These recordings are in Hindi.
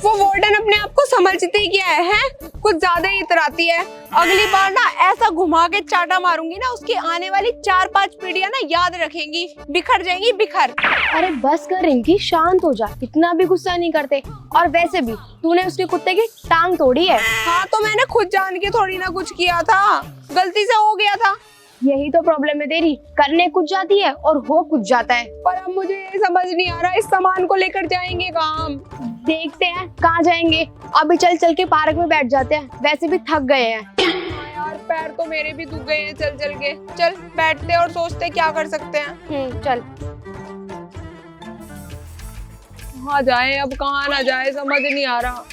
वो वार्डन अपने आप को समझती क्या है? कुछ ज्यादा ही इतराती है। अगली बार ना ऐसा घुमा के चाटा मारूंगी ना, उसकी आने वाली 4-5 पीढ़ियां ना याद रखेंगी, बिखर जाएंगी बिखर। अरे बस कर रिंकी, शांत हो जा, इतना भी गुस्सा नहीं करते। और वैसे भी तूने उसके कुत्ते की टांग तोड़ी है। हाँ तो मैंने खुद जान के थोड़ी ना कुछ किया था, गलती से हो गया था। यही तो प्रॉब्लम है तेरी, करने कुछ जाती है और हो कुछ जाता है। पर अब मुझे ये समझ नहीं आ रहा, इस सामान को लेकर जाएंगे कहाँ हम? देखते हैं कहाँ जाएंगे। अभी चल चल के पार्क में बैठ जाते हैं, वैसे भी थक गए हैं। हाँ यार, पैर तो मेरे भी दुख गए हैं चल चल के। चल बैठते और सोचते क्या कर सकते हैं। चल। कहाँ जाए अब, कहाँ ना जाए, समझ नहीं आ रहा।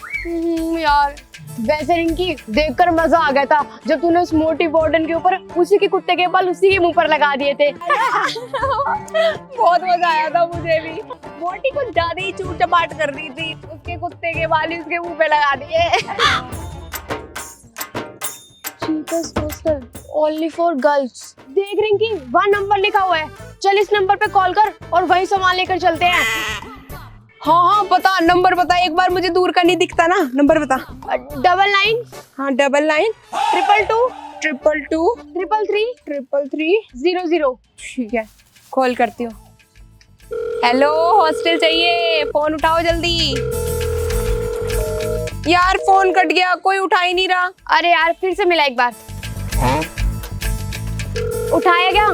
यार वैसे रिंकी देखकर मजा आ गया था जब तूने उस मोटी वार्डन के ऊपर उसी के कुत्ते के बाल उसी के मुंह पर लगा दिए थे। बहुत मजा आया था मुझे भी। मोटी कुछ ज्यादा ही चूट चपाट कर रही थी, उसके कुत्ते के बाल उसके मुंह पे लगा दिए। Cheapest hostel only for girls. देख रिंकी, वहाँ नंबर लिखा हुआ है, चल इस नंबर पे कॉल कर और वही सामान लेकर चलते हैं। हाँ बता, नंबर बता एक बार, मुझे दूर का नहीं दिखता ना, नंबर बता। 99। हाँ 99 222 222 333 333 00। ठीक है, कॉल करती हूँ। हेलो, हॉस्टल चाहिए, फोन उठाओ जल्दी। यार फोन कट गया, कोई उठा ही नहीं रहा। अरे यार फिर से मिला एक बार। उठाया क्या?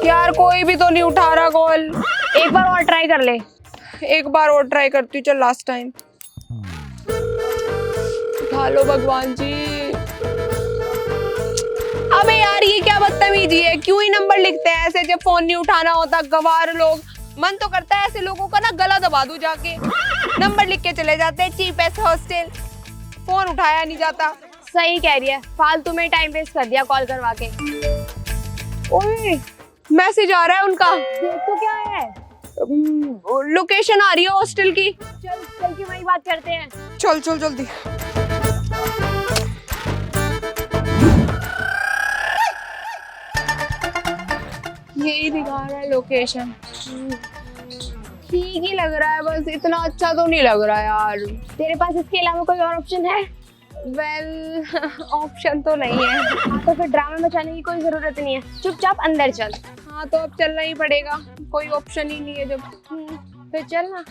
यार कोई भी तो नहीं उठा रहा कॉल। एक बार और ट्राई कर ले। एक बार और ट्राई करती हूँ, चल लास्ट टाइम। उठा लो भगवान जी। अबे यार ये क्या बदतमीजी है, क्यों ही नंबर लिखते हैं ऐसे जब फोन नहीं उठाना होता, गवार लोग। मन तो करता है ऐसे लोगों का ना गला दबा दूं जाके। नंबर लिख के चले जाते हैं, चीपेस्ट हॉस्टल, फोन उठाया नहीं जाता। सही कह रही है, फालतू में टाइम वेस्ट कर दिया कॉल करवा के। ओए मैसेज आ रहा है उनका। देख तो क्या है। लोकेशन आ रही है हॉस्टल की। चल चल के वही बात करते हैं। चल चल जल्दी। यही दिखा रहा है लोकेशन। ठीक ही लग रहा है, बस इतना अच्छा तो नहीं लग रहा यार। तेरे पास इसके अलावा कोई और ऑप्शन है? वेल ऑप्शन तो नहीं है। हाँ तो फिर ड्रामा मचाने की कोई जरूरत नहीं है, चुपचाप अंदर चल। हाँ तो अब चलना ही पड़ेगा, कोई ऑप्शन ही नहीं है जब। फिर चल ना।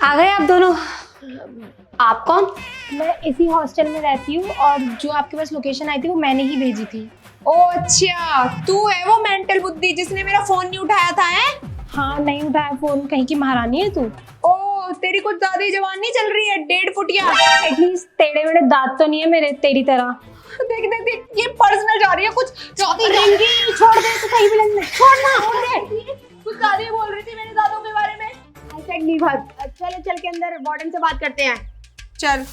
आ गए आप दोनों। आप कौन? मैं इसी हॉस्टल में रहती हूँ और जो आपके पास लोकेशन आई थी वो मैंने ही भेजी थी। ओ अच्छा, तू है वो मेंटल बुद्धि जिसने मेरा फोन नहीं उठाया था है? हाँ नहीं उठाया फोन, कहीं की महारानी है तू? ओ तेरी कुछ ज्यादा ही जवान नहीं चल रही है, 1.5 फुटिया। एटलीस्ट टेढ़े मेढ़े दांत तो नहीं है मेरे तेरी तरह। देख देख देख, ये पर्सनल जा रही है कुछ ज्यादा। छोड़ दे तो सही भी लगना, छोड़। कुछ ज्यादा ही बोल रही थी मेरे दादों के बारे में। चल चल के अंदर वार्डन से बात करते हैं। चल।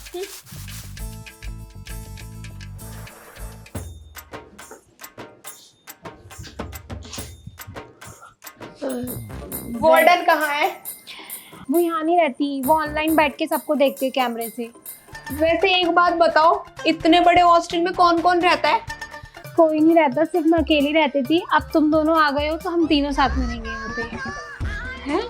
वार्डन कहाँ है? वो यहाँ नहीं रहती, वो ऑनलाइन बैठ के सबको देखती है कैमरे से। वैसे एक बात बताओ, इतने बड़े हॉस्टल में कौन कौन रहता है? कोई नहीं रहता, सिर्फ मैं अकेली रहती थी। अब तुम दोनों आ गए हो तो हम तीनों साथ में रहेंगे यहाँ पे। हैं?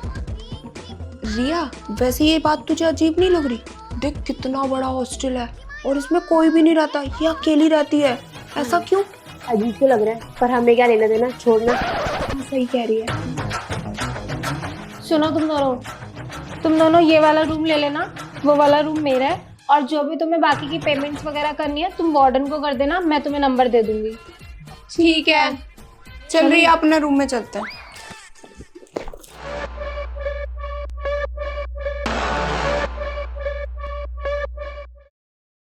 रिया, वैसे ये बात तुझे अजीब नहीं लग रही? देख कितना बड़ा हॉस्टल है और इसमें कोई भी नहीं रहता, ये अकेली रहती है, ऐसा क्यों? अजीब तो लग रहा है, पर हमें क्या लेना देना, छोड़ना। सही कह रही है। सुनो तुम दोनों ये वाला रूम ले लेना, वो वाला रूम मेरा है। और जो भी तुम्हें बाकी की पेमेंट्स वगैरह करनी है तुम वार्डन को कर देना, मैं तुम्हें नंबर दे दूंगी। ठीक है, चल रही है, अपने रूम में चलते हैं।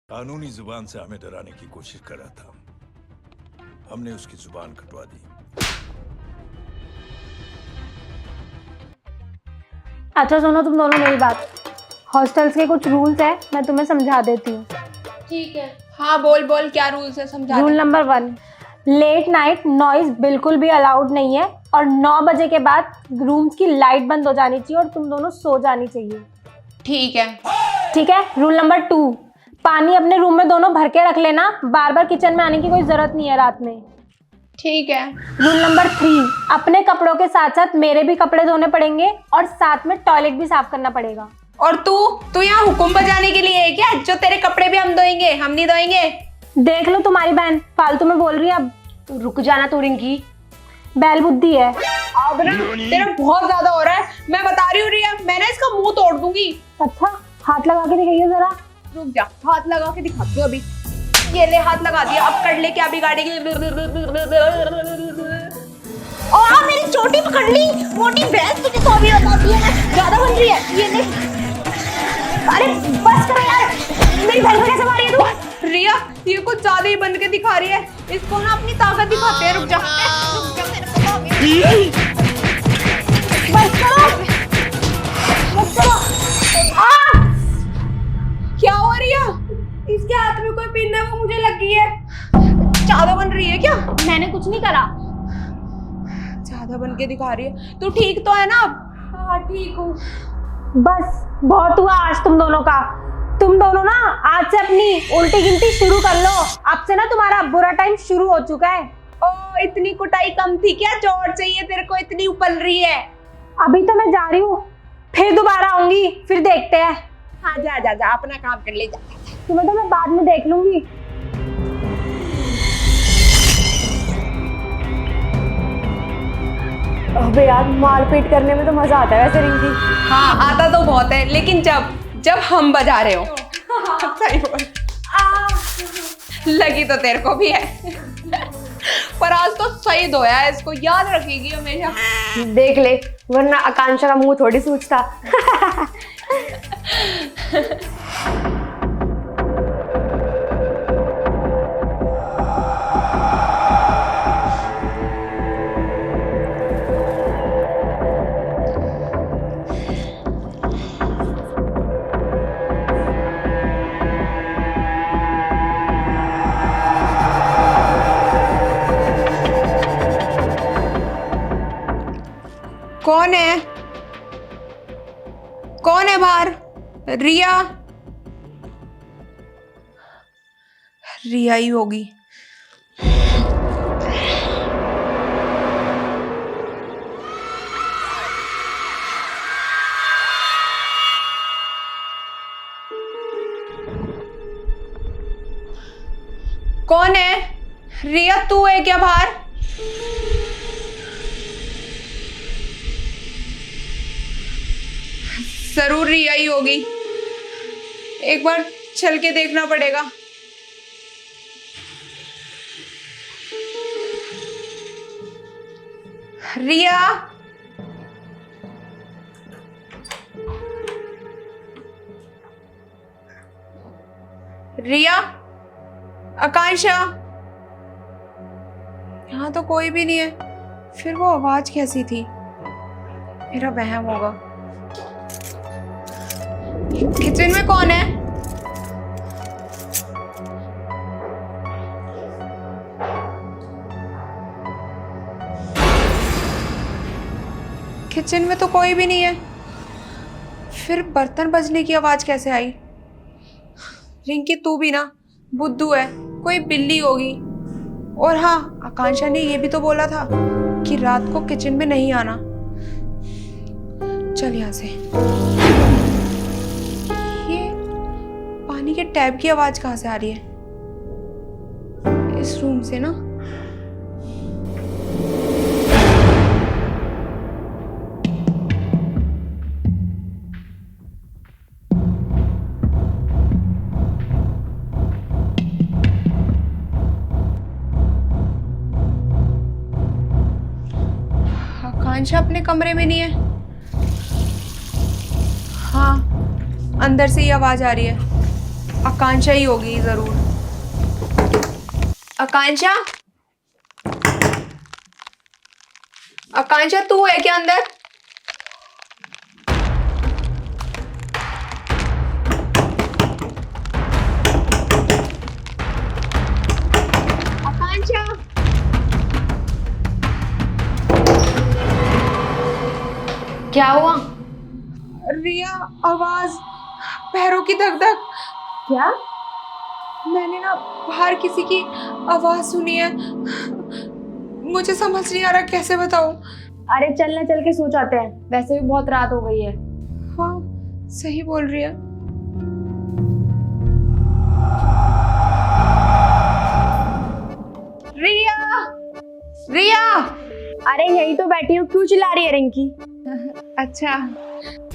कानूनी जुबान से हमें डराने की कोशिश कर रहा था, हमने उसकी जुबान कटवा दी। अच्छा सुनो तुम दोनों मेरी बात, हॉस्टल्स के कुछ रूल्स है, मैं तुम्हें समझा देती हूँ। ठीक है। हाँ बोल बोल, क्या रूल्स है, समझा। Rule number 1, late night noise बिल्कुल भी अलाउड नहीं है और 9 बजे के बाद रूम्स की लाइट बंद हो जानी चाहिए और तुम दोनों सो जानी चाहिए। ठीक है। ठीक है। रूल नंबर 2, पानी अपने रूम में दोनों भर के रख लेना, बार बार किचन में आने की कोई जरूरत नहीं है रात में। ठीक है। रूल नंबर 3, अपने कपड़ों के साथ साथ मेरे भी कपड़े धोने पड़ेंगे और साथ में टॉयलेट भी साफ करना पड़ेगा। और तू यहाँ हुक्म बजाने के लिए है क्या? जो तेरे कपड़े भी हम धोएंगे, हम नहीं धोएंगे? देख लो तुम्हारी बहन फालतू में बोल रही है। अब रुक जाना तू रिंकी, बैल बुद्धि है। अब ना तेरा बहुत ज्यादा हो रहा है, मैं बता रही हूँ रिया, मैं ना इसका मुंह तोड़ दूंगी। अच्छा हाथ लगा के दिखाइए जरा। रुक जा, हाथ लगा के दिखाती हूँ अभी। ये ले, हाथ लगा दिया, अब कर ले, क्या बिगाड़ेगी? और मेरी चोटी पकड़ ली, मोटी भैंस तुझे तो अभी बताती है ना, ज्यादा बन रही है। ये ले, अरे बस करो यार, मेरी बहन को कैसे मारी है तू? रिया ये कुछ ज्यादा ही बन के दिखा रही है, इसको ना अपनी ताकत दिखाते हैं। रुक जा, मेरे को तो बस करो, बस करो। क्या हो रिया? इसके हाथ में कोई पिन है, वो मुझे लगी है। ज्यादा बन रही है क्या? मैंने कुछ नहीं करा। ज्यादा बन के दिखा रही है। तू ठीक तो है ना अब? हाँ ठीक हूँ। बस बहुत हुआ आज तुम दोनों का। तुम दोनों ना आज से अपनी उल्टी गिनती शुरू कर लो। अब से ना तुम्हारा बुरा टाइम शुरू हो चुका है। ओ इतनी कुटाई कम थी क्या? जोर चाहिए तेरे को, इतनी उपल रही है। अभी तो मैं जा रही हूँ, फिर दोबारा आऊंगी, फिर देखते हैं। हाँ जा जा जा, अपना काम कर ले, जा। तुम्हें तो मैं बाद में देख लूंगी। अबे यार मारपीट करने में तो मजा आता है वैसे रिंकी। हाँ आता तो बहुत है, लेकिन जब हम बजा रहे हो। सही बोल। लगी तो तेरे को भी है। पर आज तो सही धोया है, इसको याद रखेगी हमेशा। देख ले, वरना आकांक्षा का मुंह थोड़ी सूझता। कौन है? कौन है बाहर? रिया? रिया ही होगी। कौन है? रिया तू है क्या बाहर? जरूर रिया ही होगी, एक बार चल के देखना पड़ेगा। रिया? रिया? आकांक्षा? यहाँ तो कोई भी नहीं है, फिर वो आवाज कैसी थी? मेरा वहम होगा। किचन में कौन है? किचन में तो कोई भी नहीं है, फिर बर्तन बजने की आवाज कैसे आई? रिंकी तू भी ना बुद्धू है, कोई बिल्ली होगी। और हाँ, आकांक्षा ने ये भी तो बोला था कि रात को किचन में नहीं आना। चल यहाँ से। पानी के टैप की आवाज कहाँ से आ रही है? इस रूम से ना। आकांक्षा अपने कमरे में नहीं है। हाँ, अंदर से ही आवाज आ रही है। आकांक्षा ही होगी जरूर। आकांक्षा? आकांक्षा तू है क्या अंदर? आकांक्षा? क्या हुआ? रिया, आवाज, पैरों की धक धक। क्या? मैंने ना बाहर किसी की आवाज सुनी है। मुझे समझ नहीं आ रहा कैसे बताऊं। अरे चलना, चल के सो जाते हैं, वैसे भी बहुत रात हो गई है। हाँ सही बोल रही है। रिया, रिया। अरे यही तो बैठी हूँ, क्यों चिल्ला रही है रिंकी? अच्छा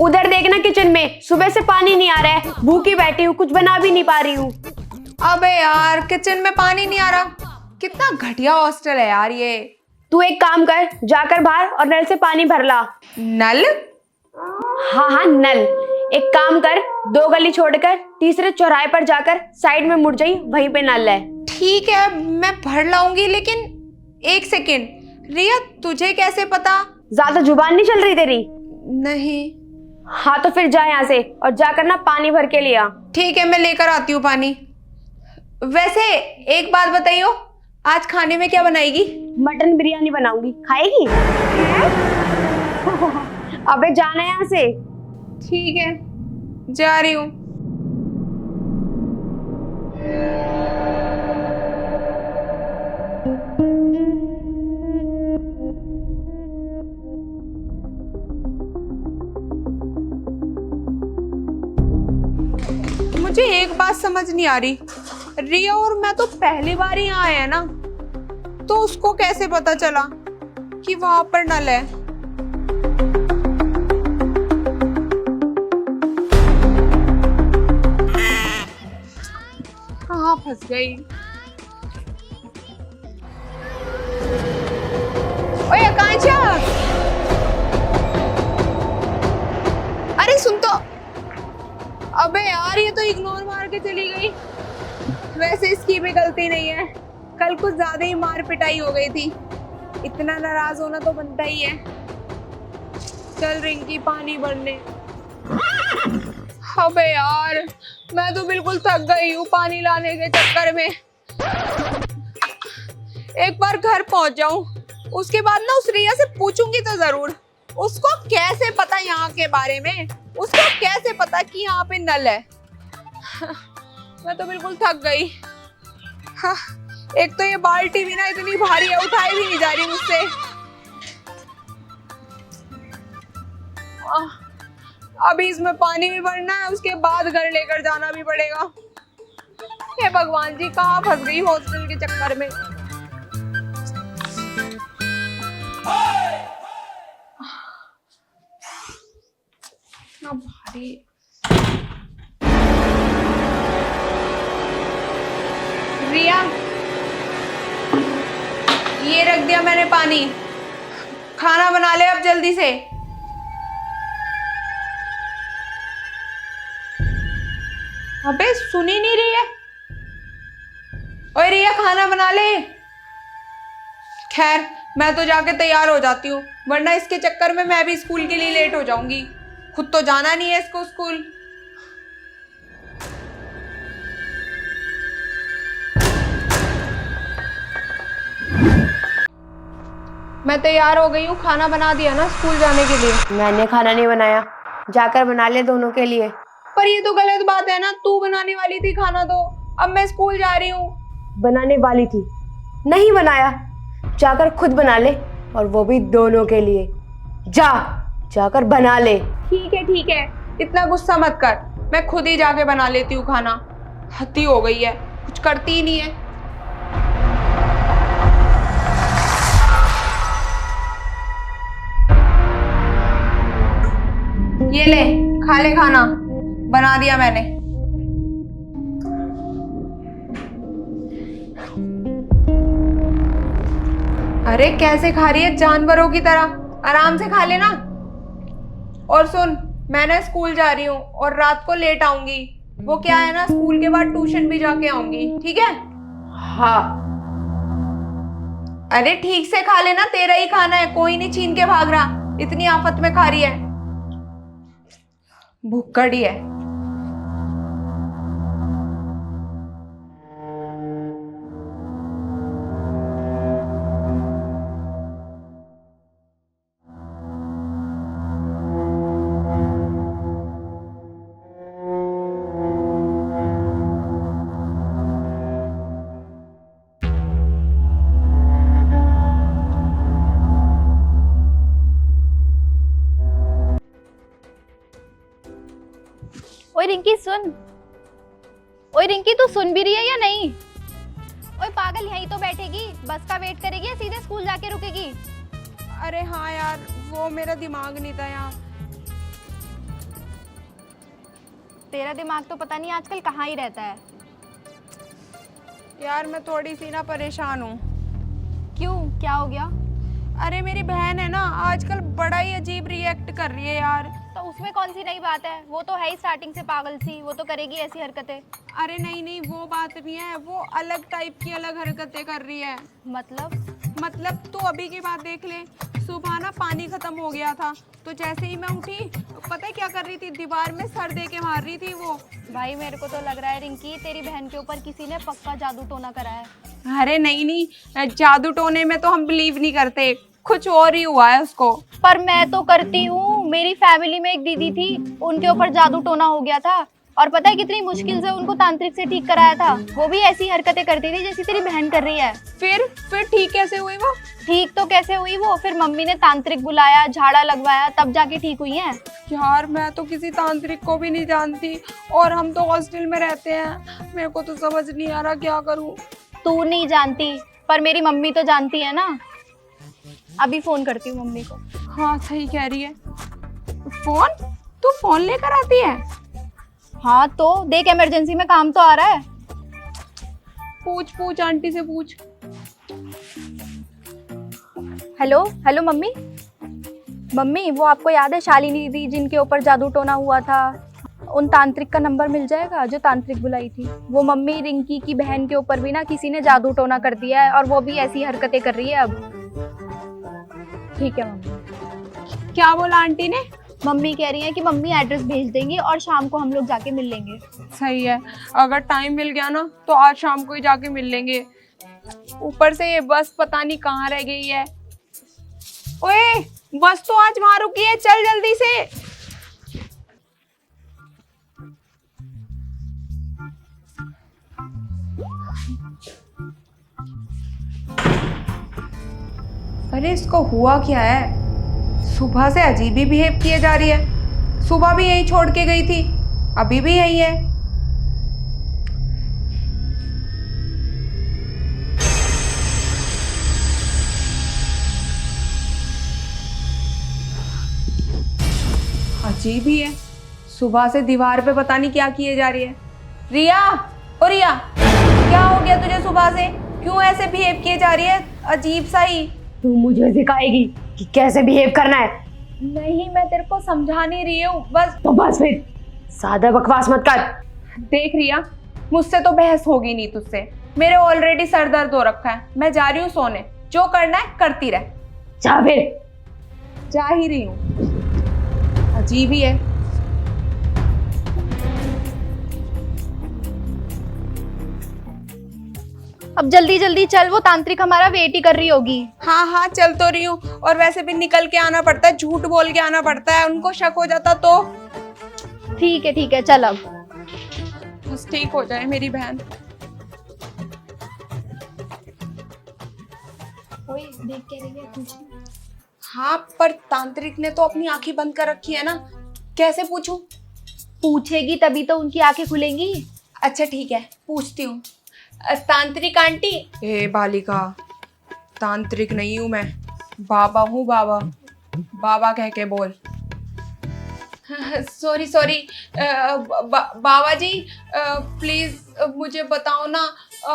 उधर देखना किचन में, सुबह से पानी नहीं आ रहा है, भूखी बैठी हूँ, कुछ बना भी नहीं पा रही हूँ। अबे यार किचन में पानी नहीं आ रहा, कितना घटिया हॉस्टल है यार ये। तू एक काम कर, जाकर बाहर और नल से पानी भर ला। नल? हाँ हाँ नल। एक काम कर, 2 गली छोड़कर तीसरे चौराहे पर जाकर साइड में मुड़ जाई, वहीं पे नल है। ठीक है मैं भर लाऊंगी, लेकिन एक सेकेंड, रिया तुझे कैसे पता? ज्यादा जुबान नहीं चल रही तेरी? नहीं। हाँ तो फिर जा यहाँ से और जाकर ना पानी भर के लिया। ठीक है मैं लेकर आती हूँ पानी। वैसे एक बात बताइयो, आज खाने में क्या बनाएगी? मटन बिरयानी बनाऊंगी, खाएगी? अबे जाना यहाँ से। ठीक है जा रही हूँ। मुझे एक बात समझ नहीं आ रही, रिया और मैं तो पहली बार ही यहाँ आए हैं ना, तो उसको कैसे पता चला कि वहां पर नल है? कहाँ फंस गई? ओए आकांक्षा, अरे सुन तो। अबे यार ये तो इग्नोर मार के चली गई। वैसे इसकी भी गलती नहीं है, कल कुछ ज्यादा ही मार पिटाई हो गई थी, इतना नाराज होना तो बनता ही है। चल रिंकी पानी भरने। अबे यार मैं तो बिल्कुल थक गई हूँ पानी लाने के चक्कर में। एक बार घर पहुंच जाऊं, उसके बाद ना उस रिया से पूछूंगी तो जरूर, उसको कैसे पता यहाँ के बारे में, उसको कैसे पता कि यहाँ पे नल है। मैं तो बिल्कुल थक गई। हाँ, एक तो ये बाल्टी भी ना इतनी भारी है, उठाई भी नहीं जा रही मुझसे। अभी इसमें पानी भी भरना है, उसके बाद घर लेकर जाना भी पड़ेगा। हे भगवान जी, कहाँ फंस गई हॉस्टल के चक्कर में। इतना भारी। रिया, ये रख दिया मैंने पानी, खाना बना ले अब जल्दी से। अबे सुनी नहीं रही है। ओए रिया खाना बना ले। खैर मैं तो जाके तैयार हो जाती हूँ, वरना इसके चक्कर में मैं भी स्कूल के लिए लेट हो जाऊंगी। खुद तो जाना नहीं है इसको स्कूल। मैं तैयार हो गई हूँ, खाना बना दिया ना स्कूल जाने के लिए? मैंने खाना नहीं बनाया, जाकर बना ले दोनों के लिए। पर ये तो गलत बात है ना, तू बनाने वाली थी खाना तो, अब मैं स्कूल जा रही हूँ। बनाने वाली थी, नहीं बनाया, जाकर खुद बना ले, और वो भी दोनों के लिए। जाकर बना ले। ठीक है, इतना गुस्सा मत कर, मैं खुद ही जाके बना लेती हूँ खाना। हद ही हो गई है, कुछ करती ही नहीं है। ये ले खा ले खाना, बना दिया मैंने। अरे कैसे खा रही है जानवरों की तरह, आराम से खा लेना। और सुन, मैं ना स्कूल जा रही हूँ और रात को लेट आऊंगी। वो क्या है ना, स्कूल के बाद ट्यूशन भी जाके आऊंगी, ठीक है? हाँ। अरे ठीक से खा लेना, तेरा ही खाना है, कोई नहीं छीन के भाग रहा। इतनी आफत में खा रही है, भुक्कड़ी है। ओए रिंकी सुन, ओए रिंकी तू सुन भी रही है या नहीं? ओए पागल, यहीं तो बैठेगी, बस का वेट करेगी या सीधे स्कूल जाके रुकेगी? अरे हाँ यार, वो मेरा दिमाग नहीं था यहाँ। तेरा दिमाग तो पता नहीं आजकल कहाँ ही रहता है। यार मैं थोड़ी सी ना परेशान हूँ। क्यों, क्या हो गया? अरे मेरी बहन है ना, आजकल बड़ा ही अजीब रिएक्ट कर रही है यार। तो उसमें कौन सी नई बात है? वो तो है ही स्टार्टिंग से पागल सी, वो तो करेगी ऐसी हरकतें। अरे नहीं नहीं, वो बात भी है, वो अलग टाइप की अलग हरकतें कर रही है। मतलब तो अभी की बात देख ले। सुबह ना पानी खत्म हो गया था, तो जैसे ही मैं उठी, पता है क्या कर रही थी? दीवार में सर दे के मार रही थी वो। भाई मेरे को तो लग रहा है रिंकी, तेरी बहन के ऊपर किसी ने पक्का जादू टोना करा है। अरे नहीं नहीं, जादू टोने में तो हम बिलीव नहीं करते, कुछ और ही हुआ है उसको। पर मैं तो करती हूँ। मेरी फैमिली में एक दीदी थी, उनके ऊपर जादू टोना हो गया था, और पता है कितनी मुश्किल से उनको तांत्रिक से ठीक कराया था। वो भी ऐसी हरकतें करती थी जैसी तेरी बहन कर रही है। फिर ठीक कैसे हुई वो? ठीक तो कैसे हुई वो, फिर मम्मी ने तांत्रिक बुलाया, झाड़ा लगवाया, तब जाके ठीक हुई है। यार मैं तो किसी तांत्रिक को भी नहीं जानती, और हम तो हॉस्टल में रहते हैं। मेरे को तो समझ नहीं आ रहा क्या करूं। तू नहीं जानती, पर मेरी मम्मी तो जानती है ना। अभी फोन करती हूँ मम्मी को। हाँ सही कह रही है। फोन? तू फोन लेकर आती है? हाँ तो देख, इमरजेंसी में काम तो आ रहा है। पूछ आंटी से पूछ। Hello hello mummy. मम्मी वो आपको याद है शालिनी दीदी जिनके ऊपर जादू टोना हुआ था? उन तांत्रिक का नंबर मिल जाएगा जो तांत्रिक बुलाई थी? वो मम्मी रिंकी की बहन के ऊपर भी ना किसी ने जादू टोना कर दिया है, और वो भी ऐसी हरकतें कर रही है अब। ठीक है मम्मी। क्या बोला आंटी ने? मम्मी कह रही है कि मम्मी एड्रेस भेज देंगी और शाम को हम लोग जाके मिल लेंगे। सही है, अगर टाइम मिल गया ना तो आज शाम को ही जाके मिल लेंगे। ऊपर से ये बस पता नहीं कहाँ रह गई है। ओए, बस तो आज वहां रुकी है, चल जल्दी से। अरे इसको हुआ क्या है? सुबह से अजीब ही बिहेव किए जा रही है। सुबह भी यहीं छोड़ के गई थी, अभी भी यहीं है। अजीब ही है, सुबह से दीवार पे पता नहीं क्या किए जा रही है। रिया, ओ रिया, क्या हो गया तुझे? सुबह से क्यों ऐसे बिहेव किए जा रही है, अजीब सा ही। तू मुझे सिखाएगी कि कैसे बिहेव करना है? नहीं, मैं तेरे को समझा नहीं रही हूँ, बस। तो बस फिर ज्यादा बकवास मत कर। देख रिया, मुझसे तो बहस होगी नहीं तुझसे। मेरे ऑलरेडी सर दर्द हो रखा है, मैं जा रही हूँ सोने। जो करना है करती रह। जा फिर। जा ही रही हूँ। अजीब ही है। अब जल्दी जल्दी चल, वो तांत्रिक हमारा वेट ही कर रही होगी। हाँ हाँ चल तो रही हूँ, और वैसे भी निकल के आना पड़ता है, झूठ बोल के आना पड़ता है, उनको शक हो जाता तो। ठीक है चल अब। बस ठीक हो जाए मेरी बहन। ओए देख के रही है कुछ? हाँ पर तांत्रिक ने तो अपनी आंखें बंद कर रखी है ना, कैसे पूछूं? पूछेगी तभी तो उनकी आंखें खुलेंगी। अच्छा ठीक है, पूछती हूँ। तांत्रिक आंटी। ए बालिका, तांत्रिक नहीं हूँ मैं, बाबा हूँ, बाबा। बाबा कह के बोल। सॉरी बाबा जी, प्लीज मुझे बताओ ना,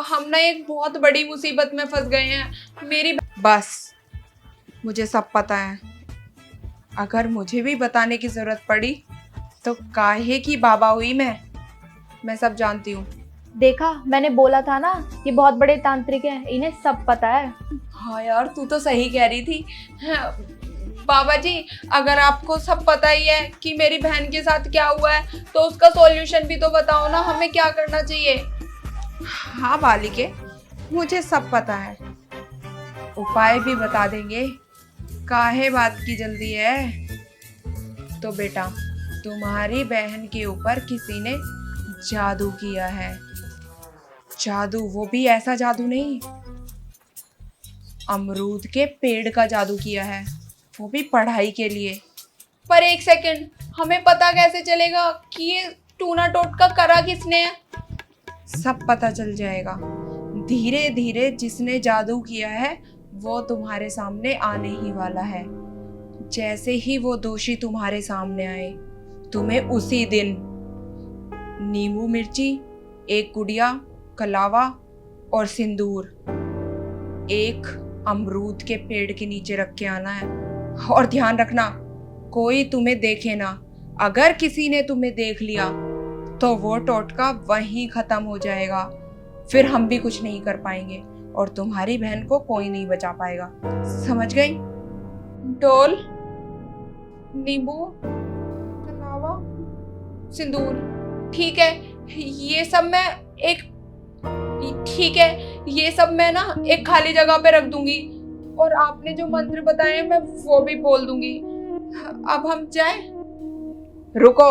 हम ना एक बहुत बड़ी मुसीबत में फंस गए हैं। मेरी बस, मुझे सब पता है। अगर मुझे भी बताने की जरूरत पड़ी तो काहे की बाबा हुई मैं सब जानती हूँ। देखा, मैंने बोला था ना, ये बहुत बड़े तांत्रिक हैं, इन्हें सब पता है। हाँ यार, तू तो सही कह रही थी। हाँ, बाबा जी, अगर आपको सब पता ही है कि मेरी बहन के साथ क्या हुआ है, तो उसका सॉल्यूशन भी तो बताओ ना, हमें क्या करना चाहिए। हाँ बालिके, मुझे सब पता है, उपाय भी बता देंगे। काहे बात की जल्दी है? तो बेटा, तुम्हारी बहन के ऊपर किसी ने जादू किया है। जादू, वो भी ऐसा जादू नहीं, अमरूद के पेड़ का जादू किया है, वो भी पढ़ाई के लिए। पर एक सेकंड, हमें पता कैसे चलेगा कि ये टूना टोटका करा किसने है? सब पता चल जाएगा। धीरे धीरे जिसने जादू किया है वो तुम्हारे सामने आने ही वाला है। जैसे ही वो दोषी तुम्हारे सामने आए, तुम्हें उसी दिन नींबू मिर्ची, एक गुड़िया, कलावा और सिंदूर एक अमरूद के पेड़ के नीचे रख के आना है। और ध्यान रखना, कोई तुम्हें देखे ना। अगर किसी ने तुम्हें देख लिया तो वो टोटका वहीं खत्म हो जाएगा। फिर हम भी कुछ नहीं कर पाएंगे और तुम्हारी बहन को कोई नहीं बचा पाएगा। समझ गई? डोल, नींबू, कलावा, सिंदूर। ठीक है, ये सब मैं ना एक खाली जगह पे रख दूंगी और आपने जो मंत्र बताए मैं वो भी बोल दूंगी। अब हम जाएं? रुको,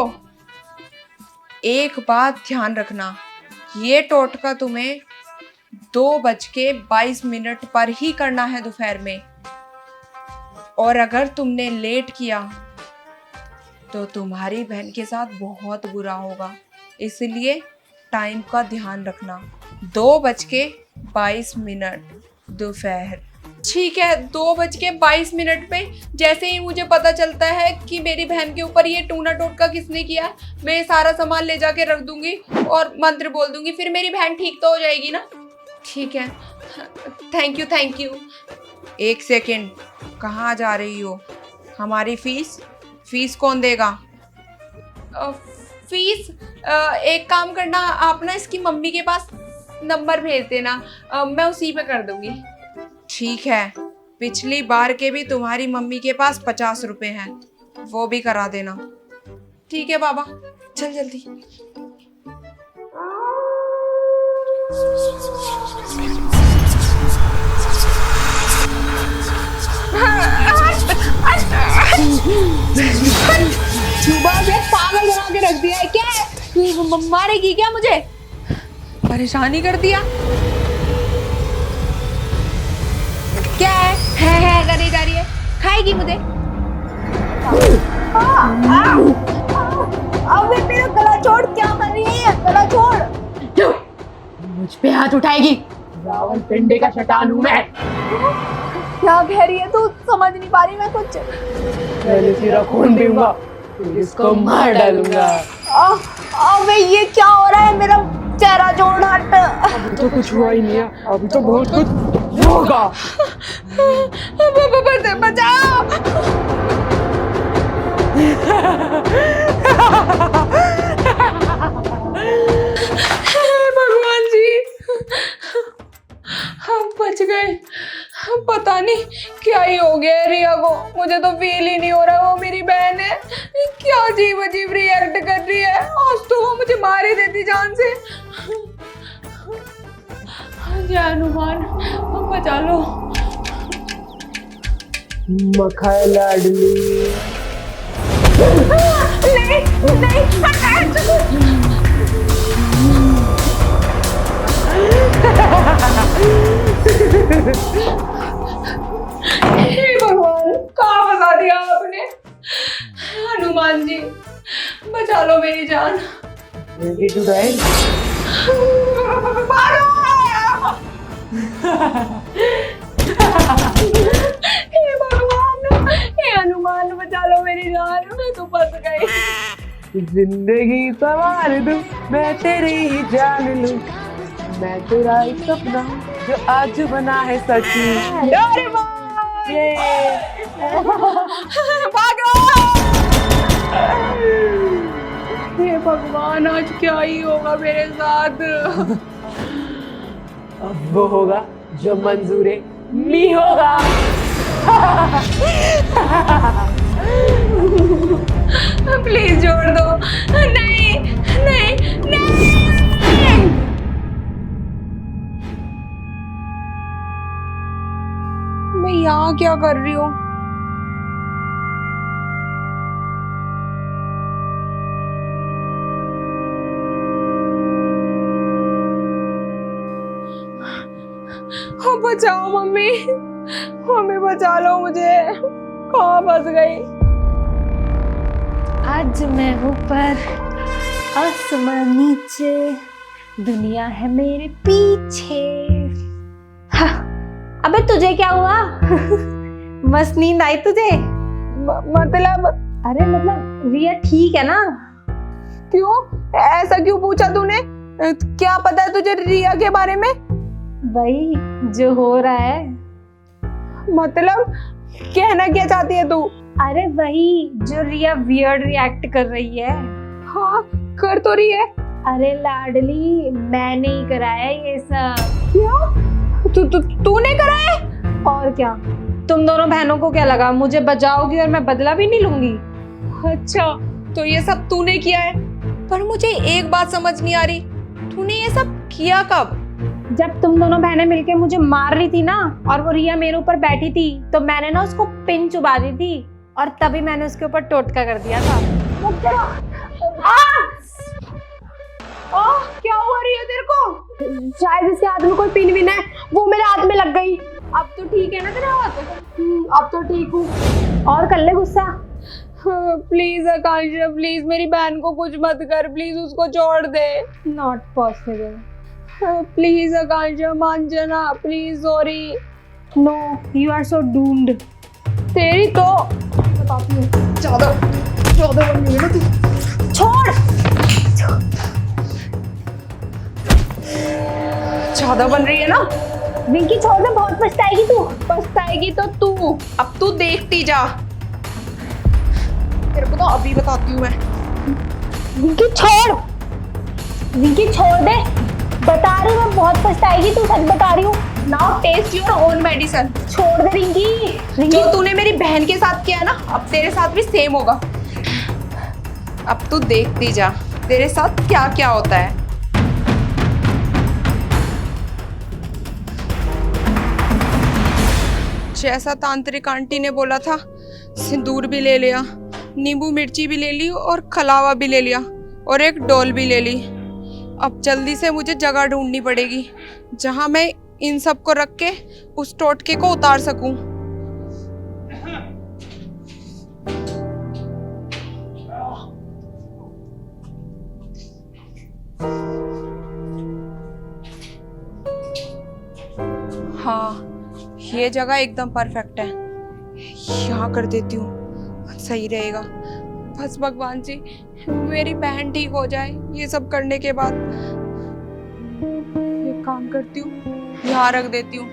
एक बात ध्यान रखना, ये टोटका तुम्हें 2:22 पर ही करना है दोपहर में। और अगर तुमने लेट किया तो तुम्हारी बहन के साथ बहुत बुरा होगा। इसलिए टाइम का ध्यान रखना। 2:22 दोपहर। ठीक है, 2:22 पे जैसे ही मुझे पता चलता है कि मेरी बहन के ऊपर ये टूना टोटका किसने किया, मैं सारा सामान ले जाके रख दूंगी और मंत्र बोल दूंगी। फिर मेरी बहन ठीक तो हो जाएगी ना? ठीक है, थैंक यू। एक सेकेंड, कहाँ जा रही हो? हमारी फीस कौन देगा? फीस एक काम करना, आप ना इसकी मम्मी के पास नंबर भेज देना, मैं उसी पे कर दूंगी। ठीक है, पिछली बार के भी तुम्हारी मम्मी के पास 50 रुपए हैं, वो भी करा देना। ठीक है बाबा, चल जल्दी। सुबह से पागल बना के रख दिया है क्या? तू मारेगी क्या मुझे? परेशानी कर दिया। क्या है करे जा रही है? खाएगी मुझे? अबे मेरा गला छोड़, क्या कर रही है? गला छोड़। मुझ पे हाथ उठाएगी? रावण पिंडे का शैतान हूं मैं। क्या कह रही है तू? समझ नहीं पा रही मैं कुछ। पहले तेरा खून पीऊंगा, फिर इसको मार डालूंगा। अबे ये क्या हो रहा है? मेरा चेहरा जोड़ हट। अभी तो कुछ हुआ ही नहीं है, अभी तो बहुत कुछ होगा। बचाओ। भगवान जी, हम बच गए। पता नहीं क्या ही हो गया है रिया को, मुझे तो फील ही नहीं हो रहा वो मेरी बहन है। क्या अजीब अजीब रिएक्ट कर रही है। आज तो वो मुझे मार ही देती जान से। जय हनुमान, बचा लो। मखाए लाडली। हे भगवान, कहाँ फंसा दिया आपने? हनुमान जी, बचा लो मेरी जान। Ready to die? हे भगवान, हे हनुमान, बचा लो मेरी जान, मैं तो फंस गई। जिंदगी सवार दूं, मैं तेरी ही जान लूं, मैं तेरा एक सपना जो आज बना है सच्ची। हे भगवान, आज क्या ही होगा मेरे साथ? अब वो होगा जो मंजूरे मी होगा। प्लीज छोड़ दो। नहीं नहीं नहीं। मैं यहाँ क्या कर रही हूँ? बचाओ मम्मी, मम्मी बचा लो मुझे, कहाँ फंस गई? आज मैं ऊपर आसमान नीचे, दुनिया है मेरे पीछे। हाँ, अबे तुझे क्या हुआ? मस्त नींद आई तुझे? मतलब अरे मतलब रिया ठीक है ना? क्यों, ऐसा क्यों पूछा तूने? क्या पता है तुझे रिया के बारे में? वही जो हो रहा है। मतलब कहना क्या चाहती है तू? अरे वही जो रिया वियर्ड रिएक्ट कर रही है। हाँ, कर तो रही है। अरे लाडली, मैंने ही कराया ये सब। क्या? तूने करा है? और क्या, तुम दोनों बहनों को क्या लगा मुझे बचाओगी और मैं बदला भी नहीं लूंगी? अच्छा, तो ये सब तूने किया है। पर मुझे एक बात समझ नहीं आ रही, तूने ये सब किया कब? जब तुम दोनों बहनें मिलके मुझे मार रही थी ना, और वो रिया मेरे ऊपर बैठी थी, तो मैंने ना उसको पिन चुबा दी थी और तभी मैंने उसके ऊपर टोटका कर दिया था। क्या हुआ रही है तेरे को? शायद इसके हाथ में कोई पिन विन है, वो मेरे हाथ में लग गई। अब तो ठीक है ना तेरा हाथ? अब तो ठीक हूँ। और कर ले गुस्सा। प्लीज आकांक्षा, प्लीज मेरी बहन को कुछ मत कर, प्लीज उसको छोड़ दे। Not possible. प्लीज आकांक्षा, मान जाना please, sorry. No, you are so doomed. तेरी तो बताती हूँ। ज्यादा बन रही है ना तू। छोड़। ज्यादा बन रही है ना? विंकी छोड़ दे, बहुत पछताएगी तू। पछताएगी तो तू, अब तू देखती जा। तेरे को तो अभी बताती हूँ मैं। विंकी छोड़, विंकी छोड़ दे, बता रही हूँ मैं, बहुत पछताएगी तू, सच बता रही हूँ। Now test your own medicine. छोड़ दे रिंकी। जो तूने मेरी बहन के साथ किया ना, अब तेरे साथ भी सेम होगा। अब तू देखती जा तेरे साथ क्या क्या होता है। जैसा तांत्रिक आंटी ने बोला था, सिंदूर भी ले लिया, नींबू मिर्ची भी ले ली और खलावा भी ले लिया और एक डोल भी ले ली। अब जल्दी से मुझे जगह ढूंढनी पड़ेगी जहां मैं इन सब को रख के उस टोटके को उतार सकूं। हाँ, ये जगह एकदम परफेक्ट है, यहाँ कर देती हूँ, सही रहेगा। बस भगवान जी, मेरी बहन ठीक हो जाए ये सब करने के बाद। एक काम करती हूँ, यहाँ रख देती हूँ।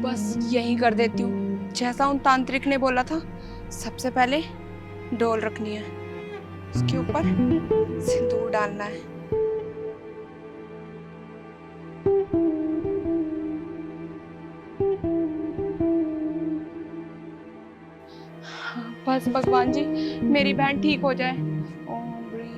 बस यही कर देती हूँ जैसा उन तांत्रिक ने बोला था। सबसे पहले डोल रखनी है, उसके ऊपर सिंदूर डालना है। बस भगवान जी, मेरी बहन ठीक हो जाए। ओम ह्रीं